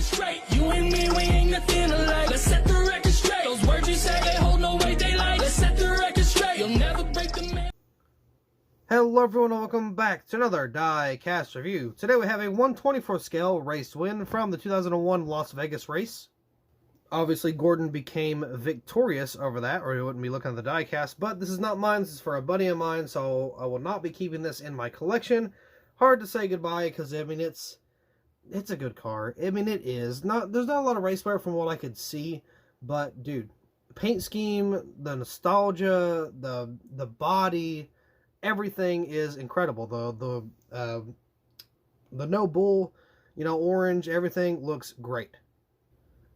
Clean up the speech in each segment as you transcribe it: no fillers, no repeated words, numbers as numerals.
record straight. You and me, we ain't nothing alike. Let's set the record straight. Those words you say, they hold no weight, they like. Let's set the record straight. You'll never break the man. Hello everyone, and welcome back to another Diecast review. Today we have a 1/24 scale race win from the 2001 Las Vegas race. Obviously Gordon became victorious over that, or he wouldn't be looking at the diecast, but this is not mine, this is for a buddy of mine, so I will not be keeping this in my collection. Hard to say goodbye, because I mean it's a good car. I mean it is. There's not a lot of racewear from what I could see, but dude, the paint scheme, the nostalgia, the body, everything is incredible. The no bull, orange, everything looks great.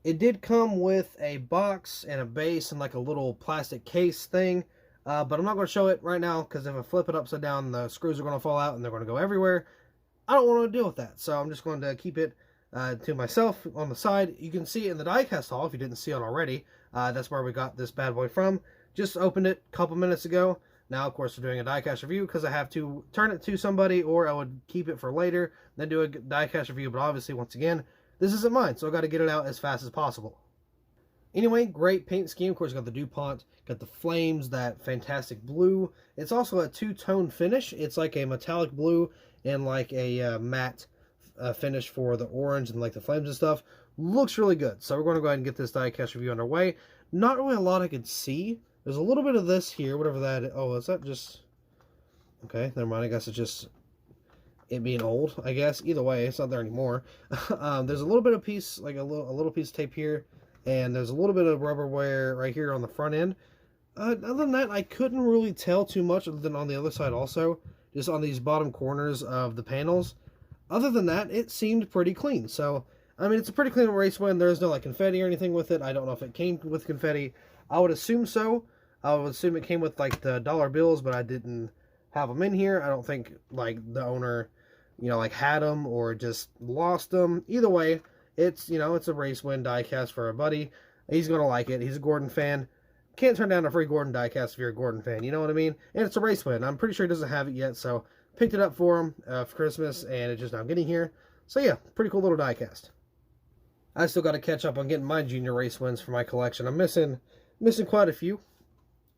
It did come with a box and a base and like a little plastic case thing, but I'm not going to show it right now because if I flip it upside down, the screws are going to fall out and they're going to go everywhere. I don't want to deal with that, so I'm just going to keep it to myself on the side. You can see it in the diecast haul if you didn't see it already. That's where we got this bad boy from. Just opened it a couple minutes ago. Now, of course, we're doing a diecast review because I have to turn it to somebody, or I would keep it for later, then do a diecast review. But obviously, once again, this isn't mine, so I got to get it out as fast as possible. Anyway, great paint scheme. Of course, got the DuPont, got the flames, that fantastic blue. It's also a two-tone finish. It's like a metallic blue and like a matte finish for the orange and like the flames and stuff. Looks really good. So we're going to go ahead and get this diecast review underway. Not really a lot I could see. There's a little bit of this here, whatever that is. Oh, is that just... Okay, never mind. I guess it's just it being old, I guess. Either way, it's not there anymore. There's a little bit of piece, like a little piece of tape here, and there's a little bit of rubber wear right here on the front end. Other than that, I couldn't really tell too much other than on the other side also, just on these bottom corners of the panels. Other than that, it seemed pretty clean. So, I mean, it's a pretty clean race win. There's no like confetti or anything with it. I don't know if it came with confetti. I would assume so. I would assume it came with like the dollar bills, but I didn't have them in here. I don't think like the owner, like had them or just lost them. Either way, it's, it's a race win diecast for a buddy. He's going to like it. He's a Gordon fan. Can't turn down a free Gordon diecast if you're a Gordon fan. You know what I mean? And it's a race win. I'm pretty sure he doesn't have it yet, so picked it up for him for Christmas, and it's just now getting here. So yeah, pretty cool little diecast. I still got to catch up on getting my junior race wins for my collection. I'm missing quite a few.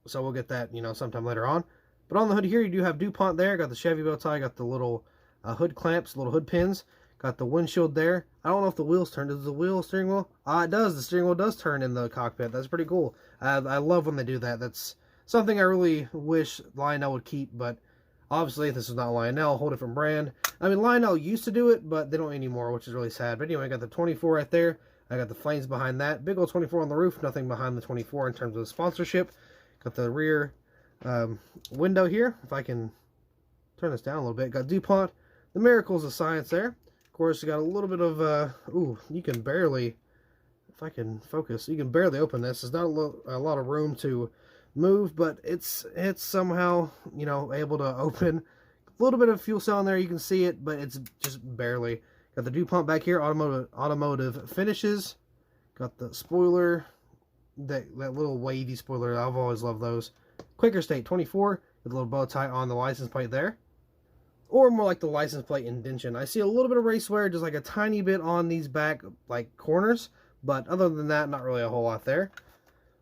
So we'll get that, sometime later on. But on the hood here, you do have DuPont there. Got the Chevy bow tie. Got the little hood clamps, little hood pins. Got the windshield there. I don't know if the wheels turn. Does the wheel steering wheel? It does. The steering wheel does turn in the cockpit. That's pretty cool. I love when they do that. That's something I really wish Lionel would keep. But obviously, this is not Lionel. A whole different brand. I mean, Lionel used to do it, but they don't anymore, which is really sad. But anyway, I got the 24 right there. I got the flames behind that. Big old 24 on the roof. Nothing behind the 24 in terms of the sponsorship. Got the rear window here. If I can turn this down a little bit. Got DuPont. The miracles of science there. Of course, you got a little bit of, ooh, you can barely, if I can focus, you can barely open this. There's not a lot of room to move, but it's somehow, able to open. A little bit of fuel cell in there. You can see it, but it's just barely. Got the DuPont back here. Automotive finishes. Got the spoiler. That little wavy spoiler, I've always loved those. Quicker State 24 with a little bow tie on the license plate there. Or more like the license plate indentation. I see a little bit of race wear, just like a tiny bit on these back like corners. But other than that, not really a whole lot there.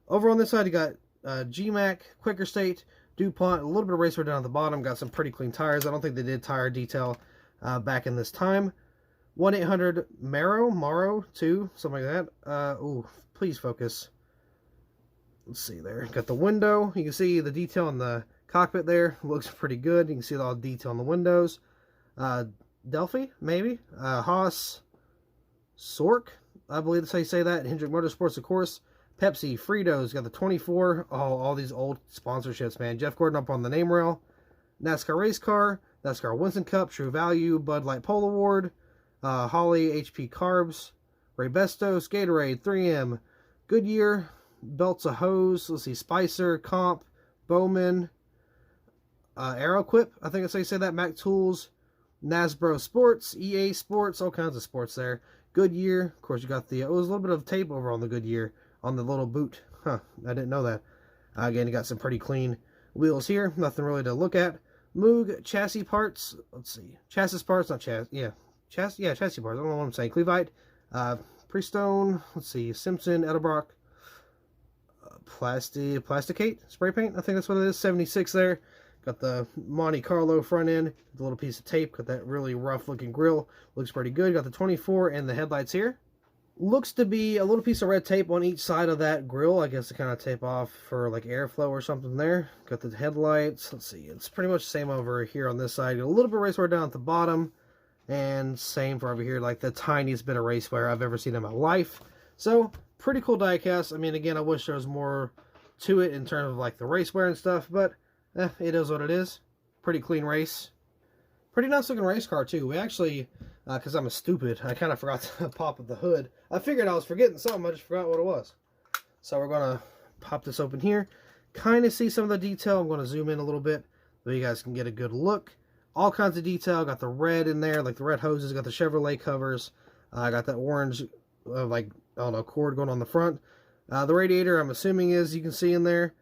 Over on this side, you got GMAC, Quicker State, DuPont, a little bit of race wear down at the bottom. Got some pretty clean tires. I don't think they did tire detail back in this time. 1-800-MARO 2, something like that. Ooh, please focus. Let's see there. Got the window. You can see the detail in the cockpit there. Looks pretty good. You can see all the detail on the windows. Delphi, maybe. Haas. Sork, I believe that's how you say that. Hendrick Motorsports, of course. Pepsi, Fritos. Got the 24. Oh, all these old sponsorships, man. Jeff Gordon up on the name rail. NASCAR Race Car. NASCAR Winston Cup. True Value. Bud Light Pole Award. Holly, HP Carbs. Ray Bestos. Gatorade. 3M. Goodyear. Belts of Hose, let's see, Spicer, Comp, Bowman, Aeroquip, I think that's how you say that, Mac Tools, Nasbro Sports, EA Sports, all kinds of sports there. Goodyear, of course you got the, there's a little bit of tape over on the Goodyear, on the little boot. Huh, I didn't know that. Again, you got some pretty clean wheels here, nothing really to look at. Moog chassis parts, let's see, chassis parts, not chassis, chassis parts, I don't know what I'm saying, Clevite, Prestone, let's see, Simpson, Edelbrock, Plasticate spray paint, I think that's what it is, 76 there. Got the Monte Carlo front end, the little piece of tape, got that really rough looking grill, looks pretty good. Got the 24 and the headlights here. Looks to be a little piece of red tape on each side of that grill, I guess to kind of tape off for like airflow or something there. Got the headlights, let's see, it's pretty much the same over here on this side. Got a little bit of race wear down at the bottom, and same for over here, like the tiniest bit of race wear I've ever seen in my life. So, pretty cool diecast. I mean, again, I wish there was more to it in terms of like the race wear and stuff, but it is what it is. Pretty clean race. Pretty nice looking race car too. We actually, because I'm a stupid, I kind of forgot to pop up the hood. I figured I was forgetting something, I just forgot what it was. So we're going to pop this open here. Kind of see some of the detail. I'm going to zoom in a little bit so you guys can get a good look. All kinds of detail. Got the red in there, like the red hoses. Got the Chevrolet covers. I got that orange, like, I don't know, cord going on the front. The radiator, I'm assuming is, you can see in there.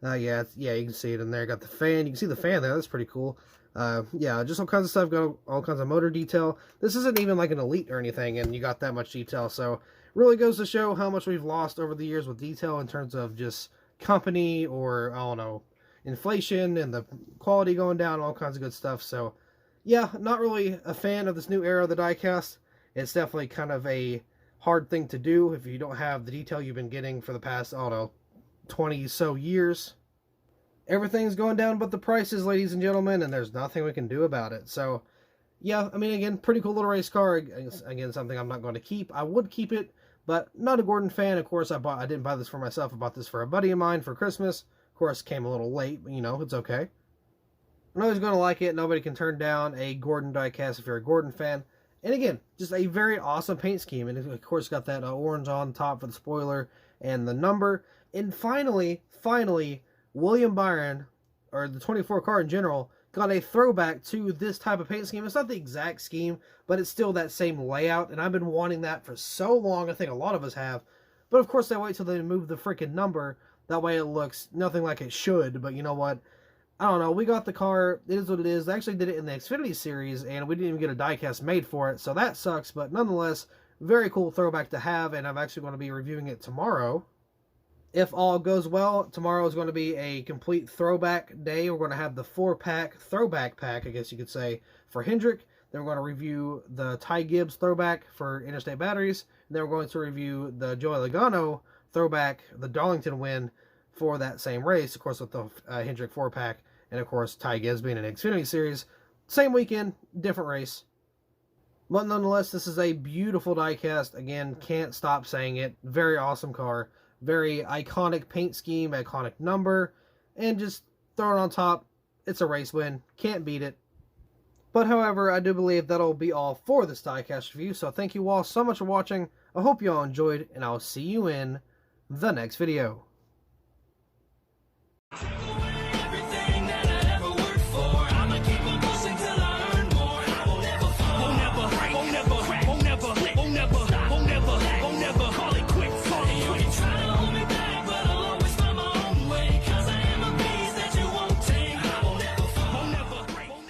Yeah, you can see it in there. Got the fan. You can see the fan there. That's pretty cool. Yeah, just all kinds of stuff. Got all kinds of motor detail. This isn't even like an Elite or anything, and you got that much detail. So, really goes to show how much we've lost over the years with detail in terms of just company or, I don't know, inflation and the quality going down, all kinds of good stuff. So, yeah, not really a fan of this new era of the diecast. It's definitely kind of a hard thing to do if you don't have the detail you've been getting for the past, I don't know, 20 so years. Everything's going down but the prices, ladies and gentlemen, and there's nothing we can do about it. So, yeah, I mean, again, pretty cool little race car. Again, something I'm not going to keep. I would keep it, but not a Gordon fan. Of course, I didn't buy this for myself. I bought this for a buddy of mine for Christmas. Of course, came a little late, but, you know, it's okay. I know he's going to like it. Nobody can turn down a Gordon diecast if you're a Gordon fan. And again, just a very awesome paint scheme. And of course, got that orange on top for the spoiler and the number. And finally, William Byron, or the 24 car in general, got a throwback to this type of paint scheme. It's not the exact scheme, but it's still that same layout. And I've been wanting that for so long. I think a lot of us have. But of course, they wait till they move the freaking number. That way it looks nothing like it should. But you know what? I don't know. We got the car. It is what it is. They actually did it in the Xfinity series, and we didn't even get a diecast made for it. So that sucks. But nonetheless, very cool throwback to have. And I'm actually going to be reviewing it tomorrow. If all goes well, tomorrow is going to be a complete throwback day. We're going to have the 4-pack throwback pack, I guess you could say, for Hendrick. Then we're going to review the Ty Gibbs throwback for Interstate Batteries. And then we're going to review the Joey Logano throwback, the Darlington win for that same race, of course, with the Hendrick 4-pack. And, of course, Ty Gibbs being an Xfinity Series. Same weekend, different race. But nonetheless, this is a beautiful diecast. Again, can't stop saying it. Very awesome car. Very iconic paint scheme, iconic number. And just throw it on top. It's a race win. Can't beat it. But, however, I do believe that'll be all for this diecast review. So, thank you all so much for watching. I hope you all enjoyed, and I'll see you in the next video.